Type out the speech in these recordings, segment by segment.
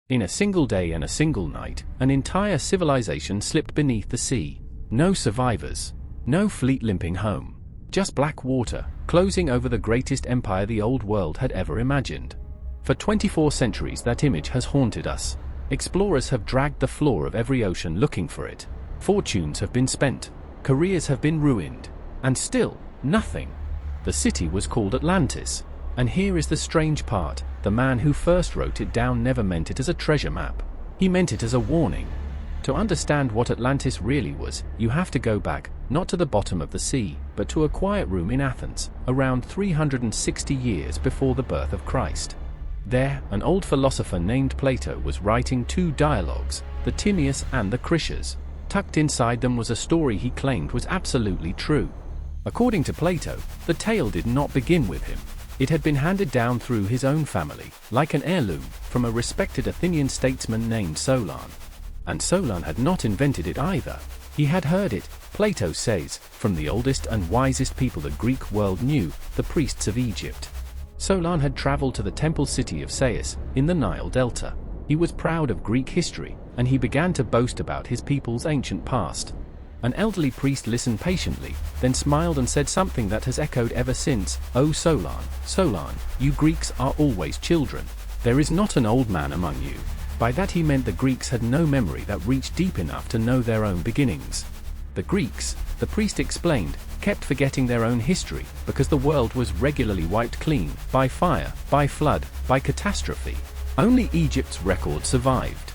In a single day and a single night, an entire civilization slipped beneath the sea. No survivors. No fleet limping home. Just black water, closing over the greatest empire the old world had ever imagined. For 24 centuries that image has haunted us. Explorers have dragged the floor of every ocean looking for it. Fortunes have been spent. Careers have been ruined. And still, nothing. The city was called Atlantis. And here is the strange part. The man who first wrote it down never meant it as a treasure map. He meant it as a warning. To understand what Atlantis really was, you have to go back, not to the bottom of the sea, but to a quiet room in Athens, around 360 years before the birth of Christ. There, an old philosopher named Plato was writing 2 dialogues, the Timaeus and the Critias. Tucked inside them was a story he claimed was absolutely true. According to Plato, the tale did not begin with him. It had been handed down through his own family, like an heirloom, from a respected Athenian statesman named Solon. And Solon had not invented it either. He had heard it, Plato says, from the oldest and wisest people the Greek world knew, the priests of Egypt. Solon had traveled to the temple city of Sais, in the Nile Delta. He was proud of Greek history, and he began to boast about his people's ancient past. An elderly priest listened patiently, then smiled and said something that has echoed ever since. "Oh Solon, Solon, you Greeks are always children. There is not an old man among you." By that he meant the Greeks had no memory that reached deep enough to know their own beginnings. The Greeks, the priest explained, kept forgetting their own history because the world was regularly wiped clean, by fire, by flood, by catastrophe. Only Egypt's record survived.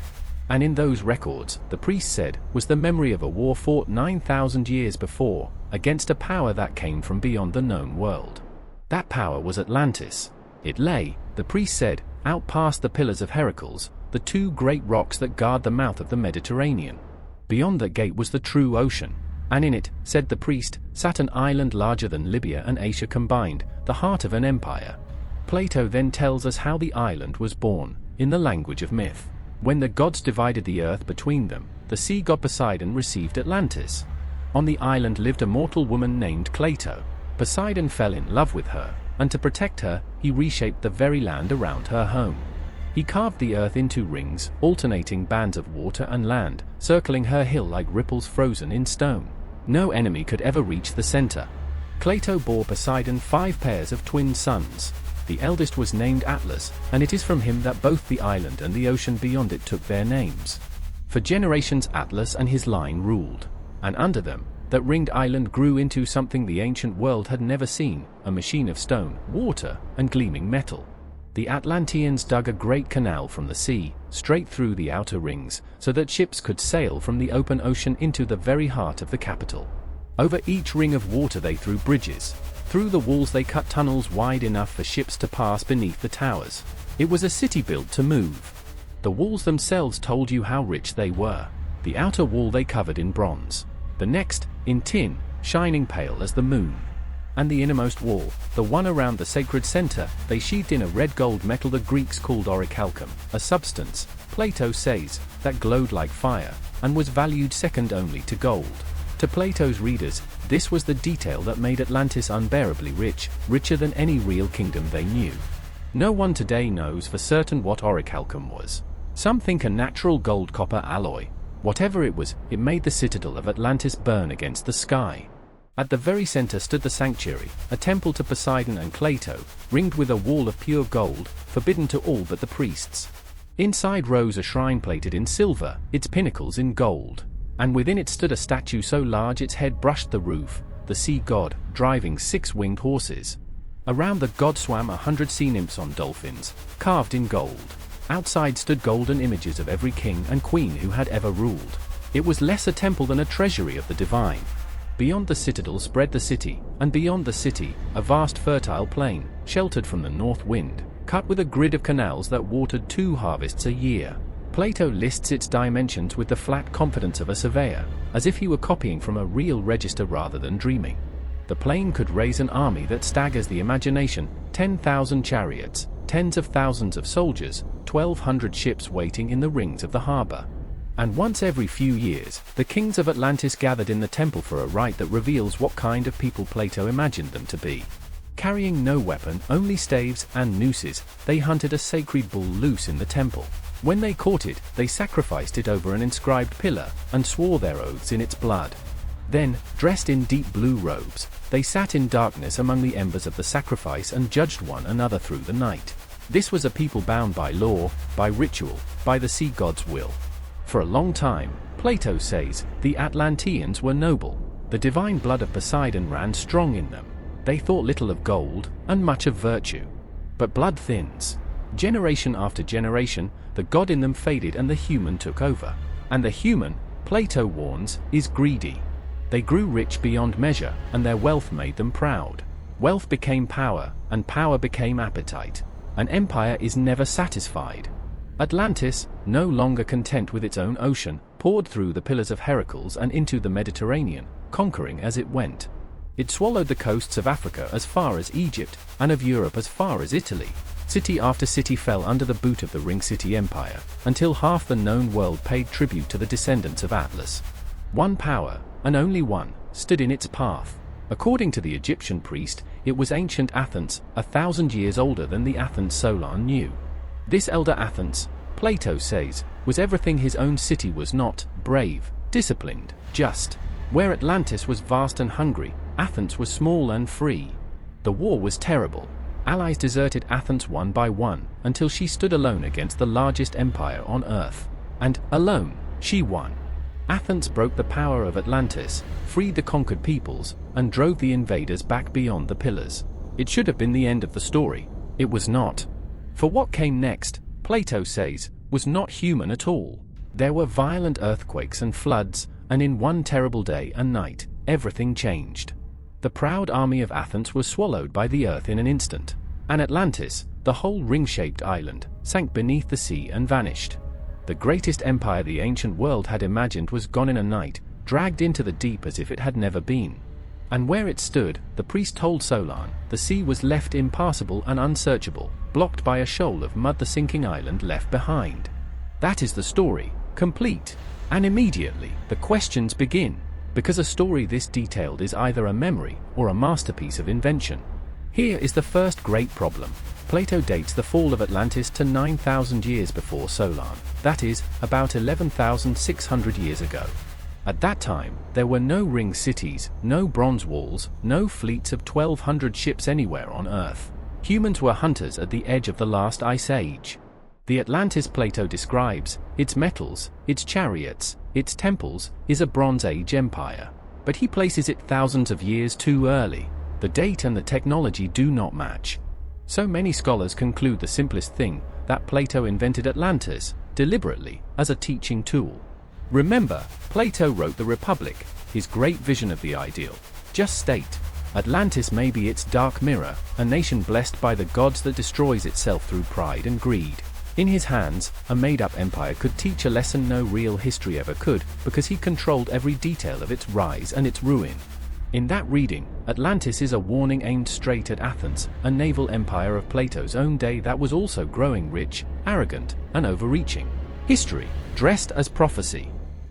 And in those records, the priest said, was the memory of a war fought 9,000 years before, against a power that came from beyond the known world. That power was Atlantis. It lay, the priest said, out past the Pillars of Heracles, the 2 great rocks that guard the mouth of the Mediterranean. Beyond that gate was the true ocean, and in it, said the priest, sat an island larger than Libya and Asia combined, the heart of an empire. Plato then tells us how the island was born, in the language of myth. When the gods divided the earth between them, the sea god Poseidon received Atlantis. On the island lived a mortal woman named Plato. Poseidon fell in love with her, and to protect her, he reshaped the very land around her home. He carved the earth into rings, alternating bands of water and land, circling her hill like ripples frozen in stone. No enemy could ever reach the center. Plato bore Poseidon 5 pairs of twin sons. The eldest was named Atlas, and it is from him that both the island and the ocean beyond it took their names. For generations Atlas and his line ruled, and under them, that ringed island grew into something the ancient world had never seen, a machine of stone, water, and gleaming metal. The Atlanteans dug a great canal from the sea, straight through the outer rings, so that ships could sail from the open ocean into the very heart of the capital. Over each ring of water they threw bridges. Through the walls they cut tunnels wide enough for ships to pass beneath the towers. It was a city built to move. The walls themselves told you how rich they were. The outer wall they covered in bronze. The next, in tin, shining pale as the moon. And the innermost wall, the one around the sacred center, they sheathed in a red gold metal the Greeks called orichalcum, a substance, Plato says, that glowed like fire, and was valued second only to gold. To Plato's readers, this was the detail that made Atlantis unbearably rich, richer than any real kingdom they knew. No one today knows for certain what orichalcum was. Some think a natural gold-copper alloy. Whatever it was, it made the citadel of Atlantis burn against the sky. At the very center stood the sanctuary, a temple to Poseidon and Plato, ringed with a wall of pure gold, forbidden to all but the priests. Inside rose a shrine plated in silver, its pinnacles in gold. And within it stood a statue so large its head brushed the roof, the sea god, driving 6 winged horses. Around the god swam 100 sea nymphs on dolphins, carved in gold. Outside stood golden images of every king and queen who had ever ruled. It was less a temple than a treasury of the divine. Beyond the citadel spread the city, and beyond the city, a vast fertile plain, sheltered from the north wind, cut with a grid of canals that watered 2 harvests a year. Plato lists its dimensions with the flat confidence of a surveyor, as if he were copying from a real register rather than dreaming. The plain could raise an army that staggers the imagination, 10,000 chariots, tens of thousands of soldiers, 1,200 ships waiting in the rings of the harbor. And once every few years, the kings of Atlantis gathered in the temple for a rite that reveals what kind of people Plato imagined them to be. Carrying no weapon, only staves and nooses, they hunted a sacred bull loose in the temple. When they caught it, they sacrificed it over an inscribed pillar, and swore their oaths in its blood. Then, dressed in deep blue robes, they sat in darkness among the embers of the sacrifice and judged one another through the night. This was a people bound by law, by ritual, by the sea god's will. For a long time, Plato says, the Atlanteans were noble. The divine blood of Poseidon ran strong in them. They thought little of gold, and much of virtue. But blood thins. Generation after generation, the god in them faded and the human took over. And the human, Plato warns, is greedy. They grew rich beyond measure, and their wealth made them proud. Wealth became power, and power became appetite. An empire is never satisfied. Atlantis, no longer content with its own ocean, poured through the pillars of Heracles and into the Mediterranean, conquering as it went. It swallowed the coasts of Africa as far as Egypt, and of Europe as far as Italy. City after city fell under the boot of the Ring City Empire, until half the known world paid tribute to the descendants of Atlas. One power, and only one, stood in its path. According to the Egyptian priest, it was ancient Athens, 1,000 years older than the Athens Solon knew. This elder Athens, Plato says, was everything his own city was not: brave, disciplined, just. Where Atlantis was vast and hungry, Athens was small and free. The war was terrible. Allies deserted Athens one by one, until she stood alone against the largest empire on earth. And, alone, she won. Athens broke the power of Atlantis, freed the conquered peoples, and drove the invaders back beyond the pillars. It should have been the end of the story. It was not. For what came next, Plato says, was not human at all. There were violent earthquakes and floods, and in one terrible day and night, everything changed. The proud army of Athens was swallowed by the earth in an instant, and Atlantis, the whole ring-shaped island, sank beneath the sea and vanished. The greatest empire the ancient world had imagined was gone in a night, dragged into the deep as if it had never been. And where it stood, the priest told Solon, the sea was left impassable and unsearchable, blocked by a shoal of mud the sinking island left behind. That is the story, complete. And immediately, the questions begin, because a story this detailed is either a memory or a masterpiece of invention. Here is the first great problem. Plato dates the fall of Atlantis to 9,000 years before Solon, that is, about 11,600 years ago. At that time, there were no ring cities, no bronze walls, no fleets of 1,200 ships anywhere on Earth. Humans were hunters at the edge of the last ice age. The Atlantis Plato describes, its metals, its chariots, its temples, is a Bronze Age empire. But he places it thousands of years too early. The date and the technology do not match. So many scholars conclude the simplest thing, that Plato invented Atlantis, deliberately, as a teaching tool. Remember, Plato wrote the Republic, his great vision of the ideal. Just state, Atlantis may be its dark mirror, a nation blessed by the gods that destroys itself through pride and greed. In his hands, a made-up empire could teach a lesson no real history ever could, because he controlled every detail of its rise and its ruin. In that reading, Atlantis is a warning aimed straight at Athens, a naval empire of Plato's own day that was also growing rich, arrogant, and overreaching. History, dressed as prophecy.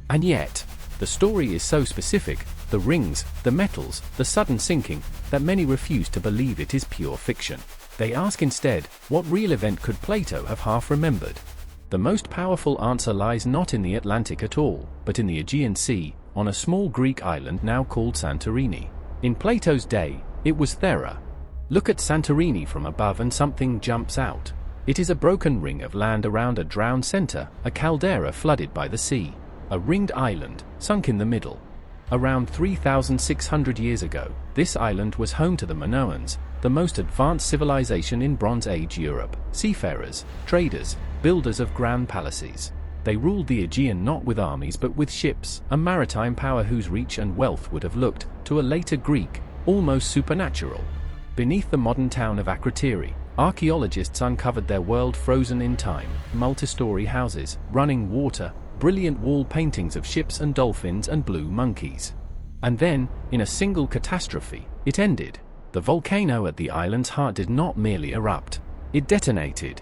And yet, the story is so specific, the rings, the metals, the sudden sinking, that many refuse to believe it is pure fiction. They ask instead, what real event could Plato have half remembered? The most powerful answer lies not in the Atlantic at all, but in the Aegean Sea, on a small Greek island now called Santorini. In Plato's day, it was Thera. Look at Santorini from above and something jumps out. It is a broken ring of land around a drowned center, a caldera flooded by the sea. A ringed island, sunk in the middle. Around 3,600 years ago, this island was home to the Minoans, the most advanced civilization in Bronze Age Europe, seafarers, traders, builders of grand palaces. They ruled the Aegean not with armies but with ships, a maritime power whose reach and wealth would have looked, to a later Greek, almost supernatural. Beneath the modern town of Akrotiri, archaeologists uncovered their world frozen in time, multi-story houses, running water, brilliant wall paintings of ships and dolphins and blue monkeys. And then, in a single catastrophe, it ended. The volcano at the island's heart did not merely erupt. It detonated.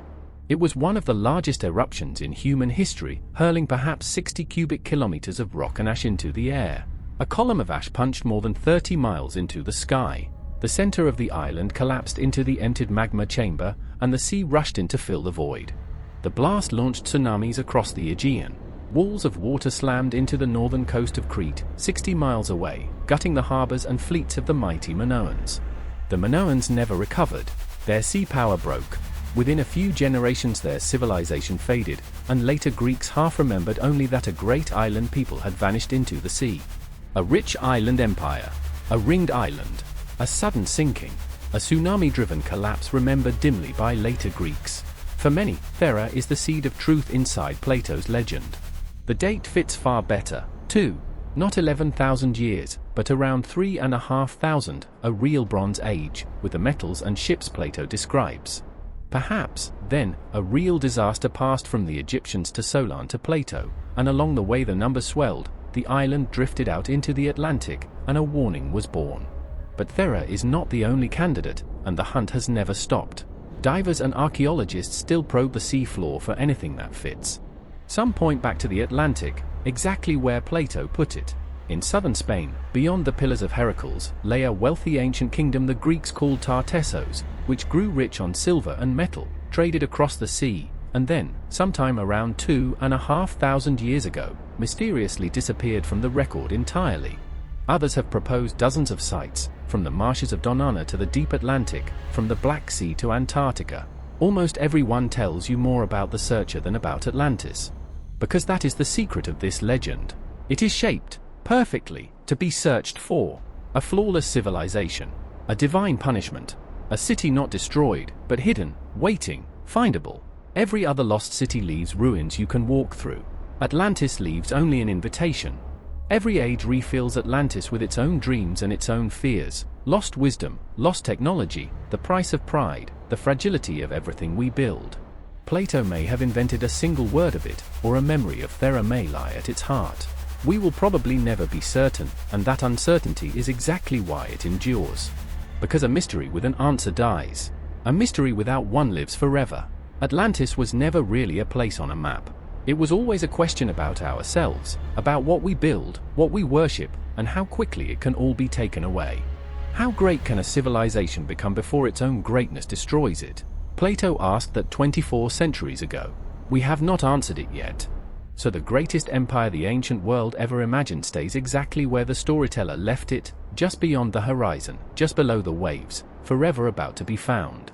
It was one of the largest eruptions in human history, hurling perhaps 60 cubic kilometers of rock and ash into the air. A column of ash punched more than 30 miles into the sky. The center of the island collapsed into the emptied magma chamber, and the sea rushed in to fill the void. The blast launched tsunamis across the Aegean. Walls of water slammed into the northern coast of Crete, 60 miles away, gutting the harbors and fleets of the mighty Minoans. The Minoans never recovered. Their sea power broke. Within a few generations their civilization faded, and later Greeks half remembered only that a great island people had vanished into the sea. A rich island empire. A ringed island. A sudden sinking. A tsunami-driven collapse remembered dimly by later Greeks. For many, Thera is the seed of truth inside Plato's legend. The date fits far better, too. Not 11,000 years, but around 3,500, a real Bronze Age, with the metals and ships Plato describes. Perhaps, then, a real disaster passed from the Egyptians to Solon to Plato, and along the way the numbers swelled, the island drifted out into the Atlantic, and a warning was born. But Thera is not the only candidate, and the hunt has never stopped. Divers and archaeologists still probe the sea floor for anything that fits. Some point back to the Atlantic, exactly where Plato put it. In southern Spain, beyond the Pillars of Heracles, lay a wealthy ancient kingdom the Greeks called Tartessos, which grew rich on silver and metal, traded across the sea, and then, sometime around 2,500 years ago, mysteriously disappeared from the record entirely. Others have proposed dozens of sites, from the marshes of Donana to the deep Atlantic, from the Black Sea to Antarctica. Almost every one tells you more about the searcher than about Atlantis. Because that is the secret of this legend. It is shaped, perfectly, to be searched for. A flawless civilization. A divine punishment. A city not destroyed, but hidden, waiting, findable. Every other lost city leaves ruins you can walk through. Atlantis leaves only an invitation. Every age refills Atlantis with its own dreams and its own fears. Lost wisdom, lost technology, the price of pride, the fragility of everything we build. Plato may have invented a single word of it, or a memory of Thera may lie at its heart. We will probably never be certain, and that uncertainty is exactly why it endures. Because a mystery with an answer dies. A mystery without one lives forever. Atlantis was never really a place on a map. It was always a question about ourselves, about what we build, what we worship, and how quickly it can all be taken away. How great can a civilization become before its own greatness destroys it? Plato asked that 24 centuries ago. We have not answered it yet. So the greatest empire the ancient world ever imagined stays exactly where the storyteller left it, just beyond the horizon, just below the waves, forever about to be found.